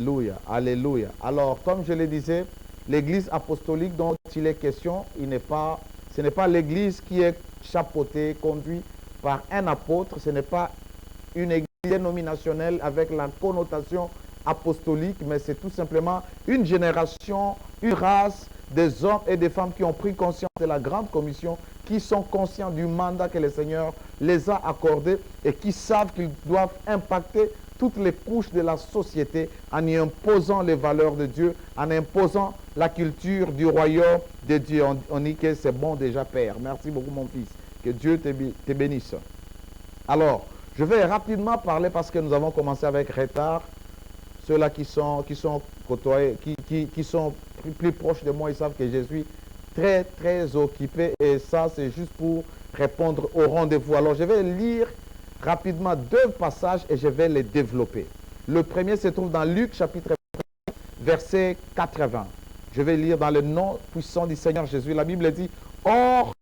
Alléluia, alléluia. Alors, comme je le disais, l'église apostolique dont il est question, ce n'est pas l'église qui est chapeautée, conduite par un apôtre, ce n'est pas une église dénominationnelle avec la connotation apostolique, mais c'est tout simplement une génération, une race des hommes et des femmes qui ont pris conscience de la grande commission, qui sont conscients du mandat que le Seigneur les a accordé et qui savent qu'ils doivent impacter toutes les couches de la société en y imposant les valeurs de Dieu, en imposant la culture du royaume de Dieu. On dit que c'est bon déjà, Père. Merci beaucoup, mon fils. Que Dieu te bénisse. Alors, je vais rapidement parler parce que nous avons commencé avec retard. Ceux-là qui sont côtoyés, qui sont plus proches de moi, ils savent que je suis très, très occupé. Et ça, c'est juste pour répondre au rendez-vous. Alors, je vais lire rapidement deux passages et je vais les développer. Le premier se trouve dans Luc chapitre 1, verset 80. Je vais lire dans le nom puissant du Seigneur Jésus. La Bible dit, « Or,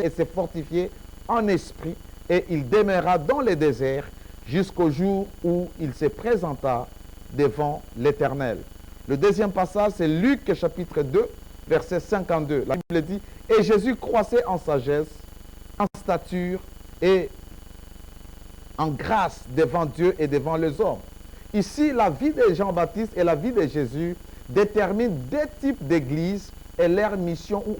il s'est fortifié en esprit et il demeura dans le désert jusqu'au jour où il se présenta devant l'Éternel. » Le deuxième passage, c'est Luc chapitre 2, verset 52. La Bible dit, « Et Jésus croissait en sagesse, en stature et en grâce devant Dieu et devant les hommes. » Ici, la vie de Jean-Baptiste et la vie de Jésus déterminent deux types d'églises et leur mission ou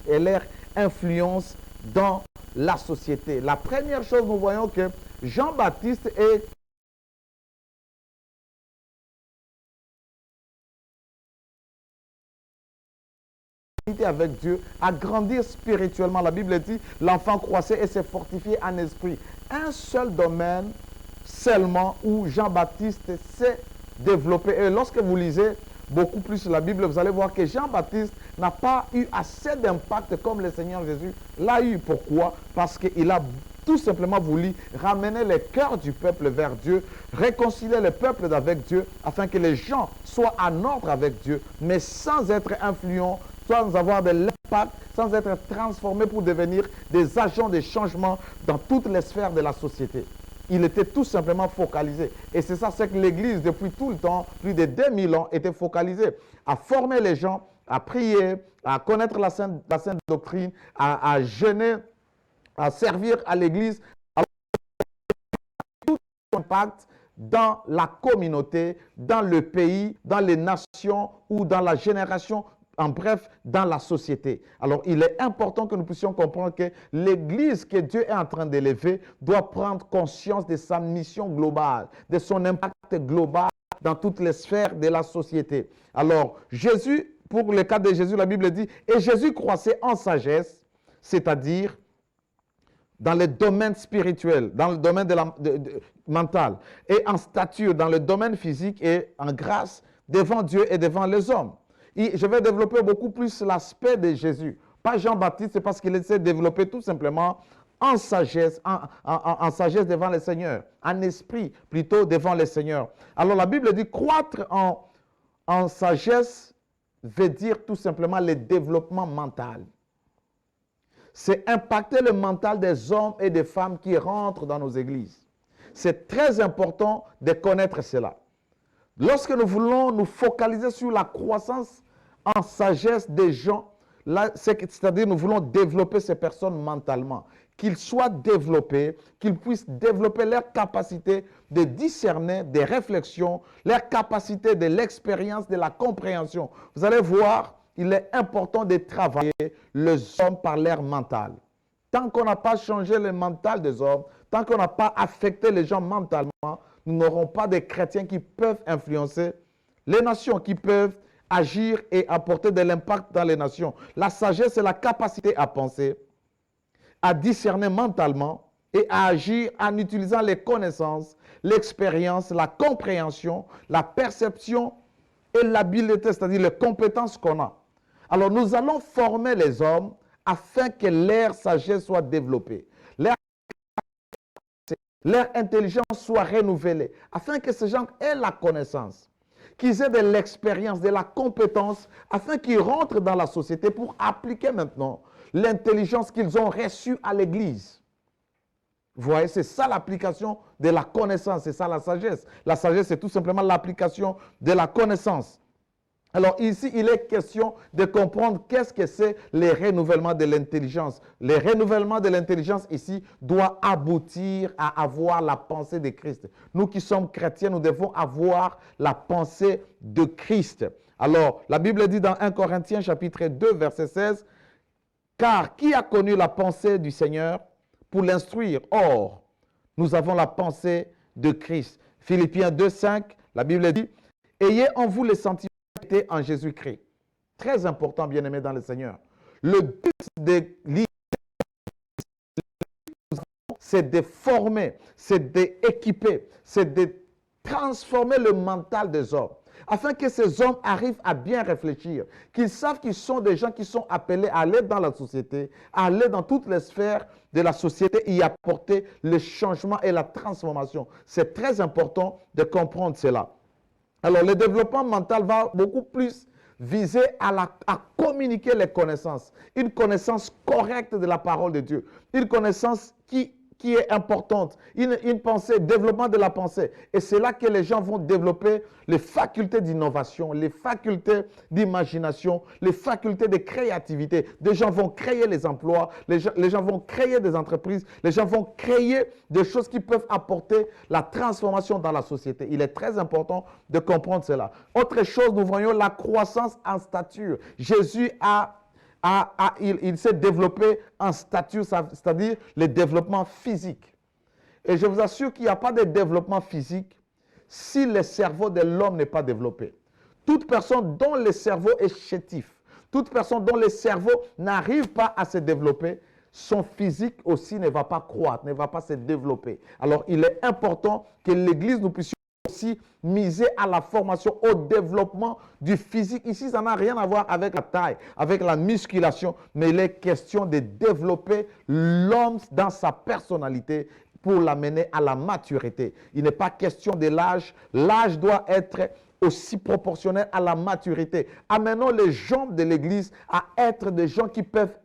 leur influence dans la société. La première chose, nous voyons que Jean-Baptiste est avec Dieu, à grandir spirituellement. La Bible dit, l'enfant croissait et s'est fortifié en esprit. Un seul domaine seulement où Jean-Baptiste s'est développé. Et lorsque vous lisez beaucoup plus la Bible, vous allez voir que Jean-Baptiste n'a pas eu assez d'impact comme le Seigneur Jésus l'a eu. Pourquoi? Parce qu'il a tout simplement voulu ramener le cœur du peuple vers Dieu, réconcilier le peuple avec Dieu, afin que les gens soient en ordre avec Dieu, mais sans être influents, sans avoir de l'impact, sans être transformés pour devenir des agents de changement dans toutes les sphères de la société. Il était tout simplement focalisé. Et c'est ça, c'est que l'Église, depuis tout le temps, plus de 2000 ans, était focalisée à former les gens, à prier, à connaître la sainte doctrine, à jeûner, à servir à l'Église, à tout impact dans la communauté, dans le pays, dans les nations ou dans la génération, en bref, dans la société. Alors, il est important que nous puissions comprendre que l'Église que Dieu est en train d'élever doit prendre conscience de sa mission globale, de son impact global dans toutes les sphères de la société. Alors, Jésus, pour le cas de Jésus, la Bible dit, « Et Jésus croissait en sagesse, c'est-à-dire dans le domaine spirituel, dans le domaine mental, et en stature, dans le domaine physique et en grâce devant Dieu et devant les hommes. » Et je vais développer beaucoup plus l'aspect de Jésus. Pas Jean-Baptiste, c'est parce qu'il essaie de développer tout simplement en sagesse, en sagesse devant le Seigneur, en esprit plutôt devant le Seigneur. Alors la Bible dit croître en sagesse veut dire tout simplement le développement mental. C'est impacter le mental des hommes et des femmes qui rentrent dans nos églises. C'est très important de connaître cela. Lorsque nous voulons nous focaliser sur la croissance en sagesse des gens, c'est-à-dire nous voulons développer ces personnes mentalement, qu'ils soient développés, qu'ils puissent développer leur capacité de discerner des réflexions, leur capacité de l'expérience, de la compréhension. Vous allez voir, il est important de travailler les hommes par leur mental. Tant qu'on n'a pas changé le mental des hommes, tant qu'on n'a pas affecté les gens mentalement, nous n'aurons pas de chrétiens qui peuvent influencer les nations, qui peuvent agir et apporter de l'impact dans les nations. La sagesse, c'est la capacité à penser, à discerner mentalement et à agir en utilisant les connaissances, l'expérience, la compréhension, la perception et l'habileté, c'est-à-dire les compétences qu'on a. Alors, nous allons former les hommes afin que leur sagesse soit développée, leur intelligence soit renouvelée, afin que ces gens aient la connaissance, qu'ils aient de l'expérience, de la compétence, afin qu'ils rentrent dans la société pour appliquer maintenant l'intelligence qu'ils ont reçue à l'Église. Vous voyez, c'est ça l'application de la connaissance, c'est ça la sagesse. La sagesse, c'est tout simplement l'application de la connaissance. Alors ici, il est question de comprendre qu'est-ce que c'est les renouvellements de l'intelligence. Les renouvellements de l'intelligence ici doit aboutir à avoir la pensée de Christ. Nous qui sommes chrétiens, nous devons avoir la pensée de Christ. Alors, la Bible dit dans 1 Corinthiens chapitre 2, verset 16, « Car qui a connu la pensée du Seigneur pour l'instruire? Or, nous avons la pensée de Christ. » Philippiens 2, 5, la Bible dit, « Ayez en vous les sentiments en Jésus-Christ. » Très important, bien-aimé dans le Seigneur. Le but de l'Église, c'est de former, c'est d'équiper, c'est de transformer le mental des hommes, afin que ces hommes arrivent à bien réfléchir, qu'ils savent qu'ils sont des gens qui sont appelés à aller dans la société, à aller dans toutes les sphères de la société et y apporter le changement et la transformation. C'est très important de comprendre cela. Alors, le développement mental va beaucoup plus viser à communiquer les connaissances. Une connaissance correcte de la parole de Dieu. Une connaissance qui est importante. Une pensée, développement de la pensée. Et c'est là que les gens vont développer les facultés d'innovation, les facultés d'imagination, les facultés de créativité. Des gens vont créer les emplois, les gens vont créer des entreprises, les gens vont créer des choses qui peuvent apporter la transformation dans la société. Il est très important de comprendre cela. Autre chose, nous voyons la croissance en stature. Jésus il s'est développé en stature, c'est-à-dire le développement physique. Et je vous assure qu'il n'y a pas de développement physique si le cerveau de l'homme n'est pas développé. Toute personne dont le cerveau est chétif, toute personne dont le cerveau n'arrive pas à se développer, son physique aussi ne va pas croître, ne va pas se développer. Alors, il est important que l'Église, nous puissions aussi miser à la formation, au développement du physique. Ici, ça n'a rien à voir avec la taille, avec la musculation, mais il est question de développer l'homme dans sa personnalité pour l'amener à la maturité. Il n'est pas question de l'âge. L'âge doit être aussi proportionnel à la maturité. Amenons les gens de l'Église à être des gens qui peuvent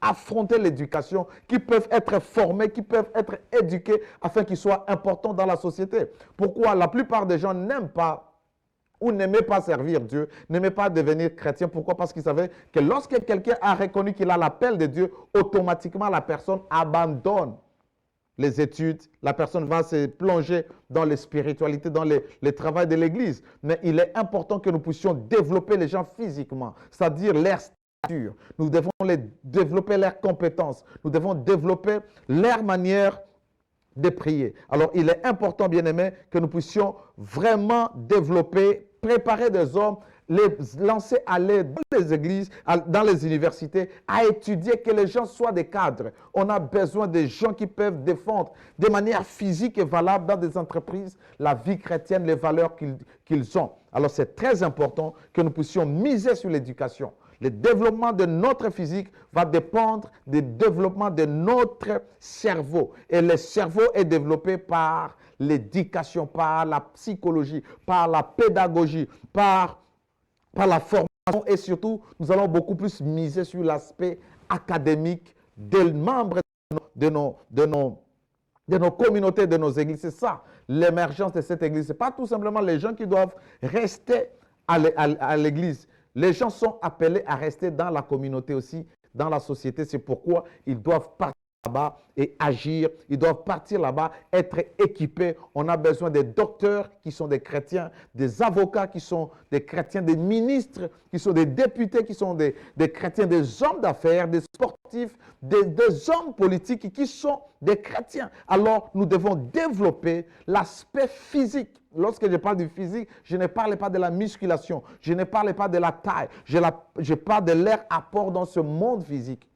affronter l'éducation, qui peuvent être formés, qui peuvent être éduqués afin qu'ils soient importants dans la société. Pourquoi la plupart des gens n'aiment pas ou n'aimaient pas servir Dieu, n'aimaient pas devenir chrétien? Pourquoi? Parce qu'ils savaient que lorsque quelqu'un a reconnu qu'il a l'appel de Dieu, automatiquement la personne abandonne les études, la personne va se plonger dans les spiritualités, dans le travail de l'Église. Mais il est important que nous puissions développer les gens physiquement, c'est-à-dire leur stature. Nous devons développer leurs compétences. Nous devons développer leur manière de prier. Alors, il est important, bien-aimés, que nous puissions vraiment développer, préparer des hommes, les lancer à aller dans les églises, dans les universités, à étudier, que les gens soient des cadres. On a besoin de gens qui peuvent défendre de manière physique et valable dans des entreprises la vie chrétienne, les valeurs qu'ils ont. Alors, c'est très important que nous puissions miser sur l'éducation. Le développement de notre physique va dépendre du développement de notre cerveau. Et le cerveau est développé par l'éducation, par la psychologie, par la pédagogie, par la formation. Et surtout, nous allons beaucoup plus miser sur l'aspect académique des membres de nos communautés, de nos églises. C'est ça, l'émergence de cette église. Ce n'est pas tout simplement les gens qui doivent rester à l'église. Les gens sont appelés à rester dans la communauté aussi, dans la société. C'est pourquoi ils doivent partir là-bas et agir. Ils doivent partir là-bas, être équipés. On a besoin des docteurs qui sont des chrétiens, des avocats qui sont des chrétiens, des ministres qui sont des députés qui sont des chrétiens, des hommes d'affaires, des sportifs, des hommes politiques qui sont des chrétiens. Alors, nous devons développer l'aspect physique. Lorsque je parle du physique, je ne parle pas de la musculation, je ne parle pas de la taille, je parle de leur apport dans ce monde physique,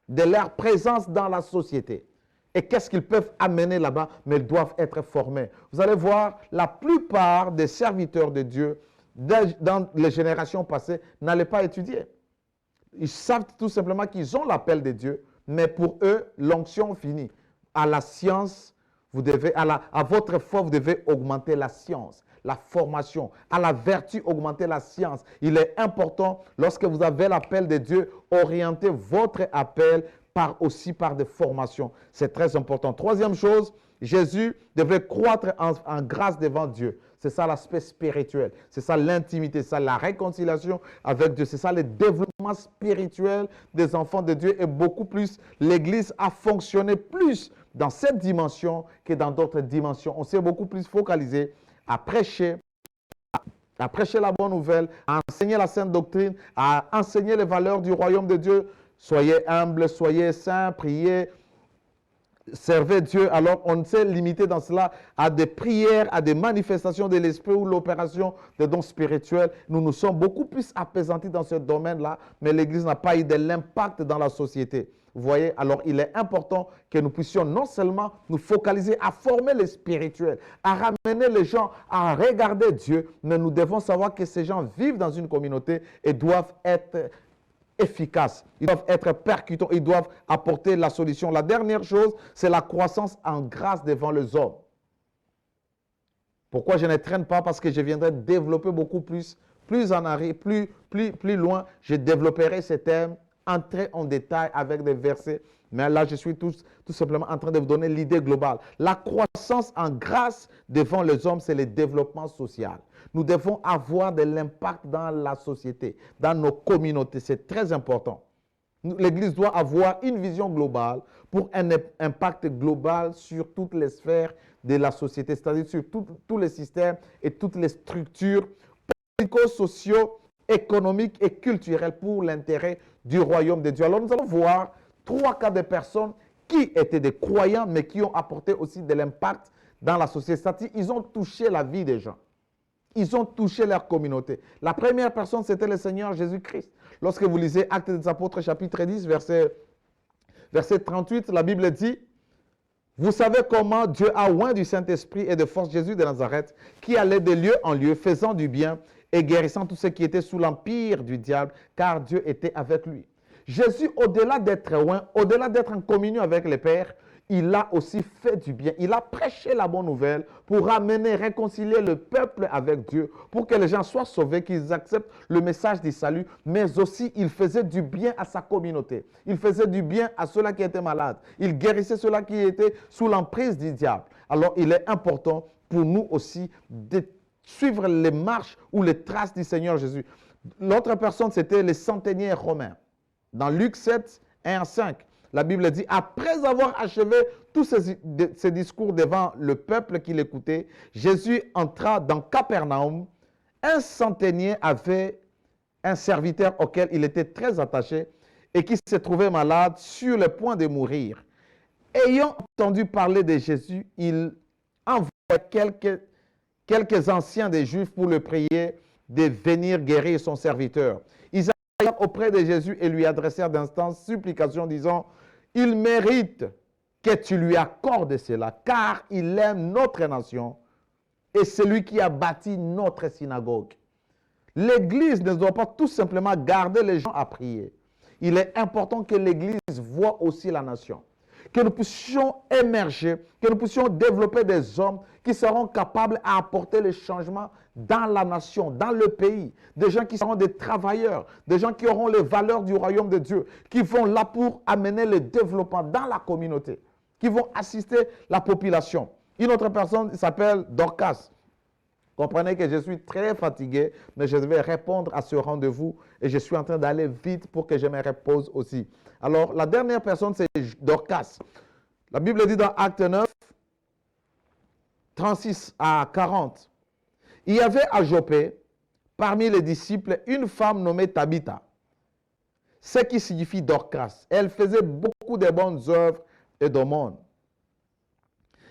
de leur présence dans la société. Et qu'est-ce qu'ils peuvent amener là-bas? Mais ils doivent être formés. Vous allez voir, la plupart des serviteurs de Dieu, dans les générations passées, n'allaient pas étudier. Ils savent tout simplement qu'ils ont l'appel de Dieu, mais pour eux, l'onction finit. À la science, vous devez, à votre foi, vous devez augmenter la science, la formation. À la vertu, augmenter la science. Il est important, lorsque vous avez l'appel de Dieu, orienter votre appel aussi par des formations. C'est très important. Troisième chose, Jésus devait croître en grâce devant Dieu. C'est ça l'aspect spirituel. C'est ça l'intimité. C'est ça la réconciliation avec Dieu. C'est ça le développement spirituel des enfants de Dieu. Et beaucoup plus, l'Église a fonctionné plus dans cette dimension que dans d'autres dimensions. On s'est beaucoup plus focalisé à prêcher la bonne nouvelle, à enseigner la sainte doctrine, à enseigner les valeurs du royaume de Dieu. Soyez humbles, soyez saints, priez, servez Dieu. Alors, on s'est limité dans cela à des prières, à des manifestations de l'esprit ou l'opération des dons spirituels. Nous nous sommes beaucoup plus apaisantis dans ce domaine-là, mais l'Église n'a pas eu de l'impact dans la société. Vous voyez, alors il est important que nous puissions non seulement nous focaliser à former les spirituels, à ramener les gens à regarder Dieu, mais nous devons savoir que ces gens vivent dans une communauté et doivent être efficaces, ils doivent être percutants, ils doivent apporter la solution. La dernière chose, c'est la croissance en grâce devant les hommes. Pourquoi je ne traîne pas? Parce que je viendrai développer beaucoup plus en arrière, plus loin, je développerai ces thèmes, entrer en détail avec des versets. Mais là, je suis tout simplement en train de vous donner l'idée globale. La croissance en grâce devant les hommes, c'est le développement social. Nous devons avoir de l'impact dans la société, dans nos communautés. C'est très important. L'Église doit avoir une vision globale pour un impact global sur toutes les sphères de la société, c'est-à-dire sur tous les systèmes et toutes les structures politico-sociaux, économiques et culturelles pour l'intérêt du royaume de Dieu. Alors nous allons voir 3 cas de personnes qui étaient des croyants, mais qui ont apporté aussi de l'impact dans la société. C'est-à-dire ils ont touché la vie des gens. Ils ont touché leur communauté. La première personne, c'était le Seigneur Jésus-Christ. Lorsque vous lisez Actes des Apôtres, chapitre 10, verset 38, la Bible dit, « Vous savez comment Dieu a oint du Saint-Esprit et de force Jésus de Nazareth, qui allait de lieu en lieu, faisant du bien et guérissant tous ceux qui étaient sous l'empire du diable, car Dieu était avec lui. » Jésus, au-delà d'être oint, au-delà d'être en communion avec le Père, il a aussi fait du bien. Il a prêché la bonne nouvelle pour ramener, réconcilier le peuple avec Dieu, pour que les gens soient sauvés, qu'ils acceptent le message du salut, mais aussi il faisait du bien à sa communauté. Il faisait du bien à ceux-là qui étaient malades. Il guérissait ceux-là qui étaient sous l'emprise du diable. Alors il est important pour nous aussi de suivre les marches ou les traces du Seigneur Jésus. L'autre personne, c'était les centeniers romains. Dans Luc 7, 1 à 5, la Bible dit, après avoir achevé tous ces discours devant le peuple qui l'écoutait, Jésus entra dans Capernaum. Un centenier avait un serviteur auquel il était très attaché et qui se trouvait malade sur le point de mourir. Ayant entendu parler de Jésus, il envoya quelques anciens des Juifs pour le prier de venir guérir son serviteur. Ils arrivèrent auprès de Jésus et lui adressèrent d'instances supplications disant, « Il mérite que tu lui accordes cela, car il aime notre nation et c'est lui qui a bâti notre synagogue. » L'Église ne doit pas tout simplement garder les gens à prier. Il est important que l'Église voie aussi la nation. Que nous puissions émerger, que nous puissions développer des hommes qui seront capables à apporter les changements dans la nation, dans le pays. Des gens qui seront des travailleurs, des gens qui auront les valeurs du royaume de Dieu, qui vont là pour amener le développement dans la communauté, qui vont assister la population. Une autre personne s'appelle Dorcas. Comprenez que je suis très fatigué, mais je vais répondre à ce rendez-vous et je suis en train d'aller vite pour que je me repose aussi. Alors, la dernière personne, c'est Dorcas. La Bible dit dans Acte 9, 36 à 40, « Il y avait à Joppé, parmi les disciples, une femme nommée Tabitha, ce qui signifie Dorcas. Elle faisait beaucoup de bonnes œuvres et d'aumônes.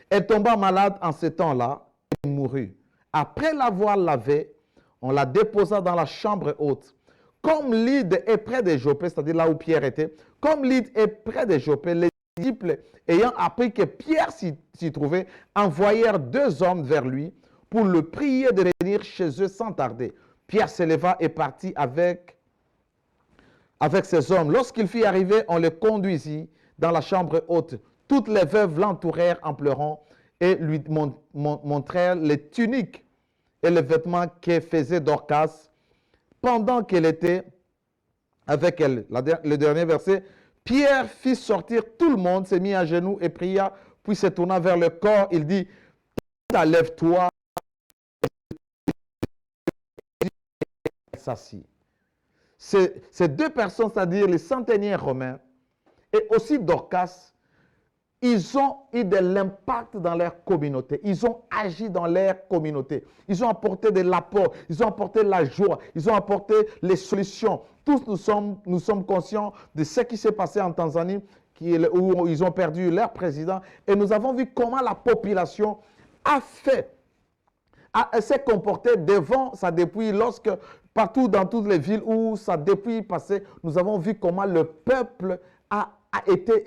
Elle tomba malade en ce temps-là et mourut. Après l'avoir lavée, on la déposa dans la chambre haute. Comme Lyde est près de Joppé, c'est-à-dire là où Pierre était, comme Lyde est près de Joppé, les disciples, ayant appris que Pierre s'y trouvait, envoyèrent 2 hommes vers lui pour le prier de venir chez eux sans tarder. Pierre se leva et partit avec ces hommes. Lorsqu'il fut arrivé, on le conduisit dans la chambre haute. Toutes les veuves l'entourèrent en pleurant et lui montrèrent les tuniques et les vêtements que faisait Dorcas pendant qu'elle était avec elle. Le dernier verset, Pierre fit sortir tout le monde, s'est mis à genoux et pria, puis se tourna vers le corps. Il dit, lève-toi, s'assit. Ces deux personnes, c'est-à-dire les centeniers romains et aussi Dorcas, ils ont eu de l'impact dans leur communauté. Ils ont agi dans leur communauté. Ils ont apporté de l'apport. Ils ont apporté la joie. Ils ont apporté les solutions. Tous nous sommes conscients de ce qui s'est passé en Tanzanie, où ils ont perdu leur président. Et nous avons vu comment la population s'est comportée devant sa dépouille. Lorsque, partout dans toutes les villes où sa dépouille passait, nous avons vu comment le peuple a été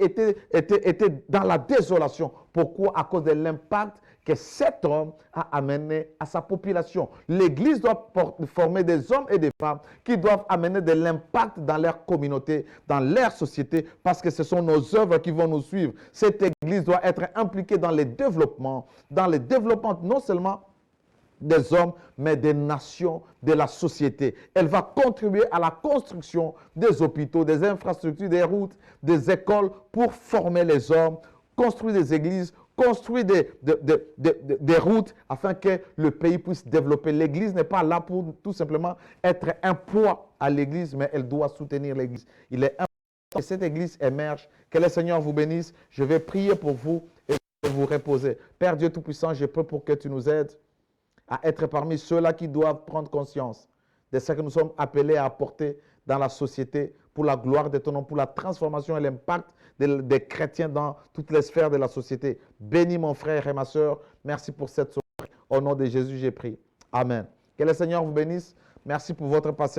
dans la désolation. Pourquoi? À cause de l'impact que cet homme a amené à sa population. L'Église doit former des hommes et des femmes qui doivent amener de l'impact dans leur communauté, dans leur société, parce que ce sont nos œuvres qui vont nous suivre. Cette Église doit être impliquée dans les développements non seulement des hommes, mais des nations, de la société. Elle va contribuer à la construction des hôpitaux, des infrastructures, des routes, des écoles pour former les hommes, construire des églises, construire des routes afin que le pays puisse développer. L'Église n'est pas là pour tout simplement être un poids à l'Église, mais elle doit soutenir l'Église. Il est important que cette Église émerge. Que le Seigneur vous bénisse. Je vais prier pour vous et vous reposer. Père Dieu Tout-Puissant, je prie pour que tu nous aides à être parmi ceux-là qui doivent prendre conscience de ce que nous sommes appelés à apporter dans la société pour la gloire de ton nom, pour la transformation et l'impact des chrétiens dans toutes les sphères de la société. Bénis mon frère et ma soeur. Merci pour cette soirée. Au nom de Jésus, j'ai prié. Amen. Que le Seigneur vous bénisse. Merci pour votre patience.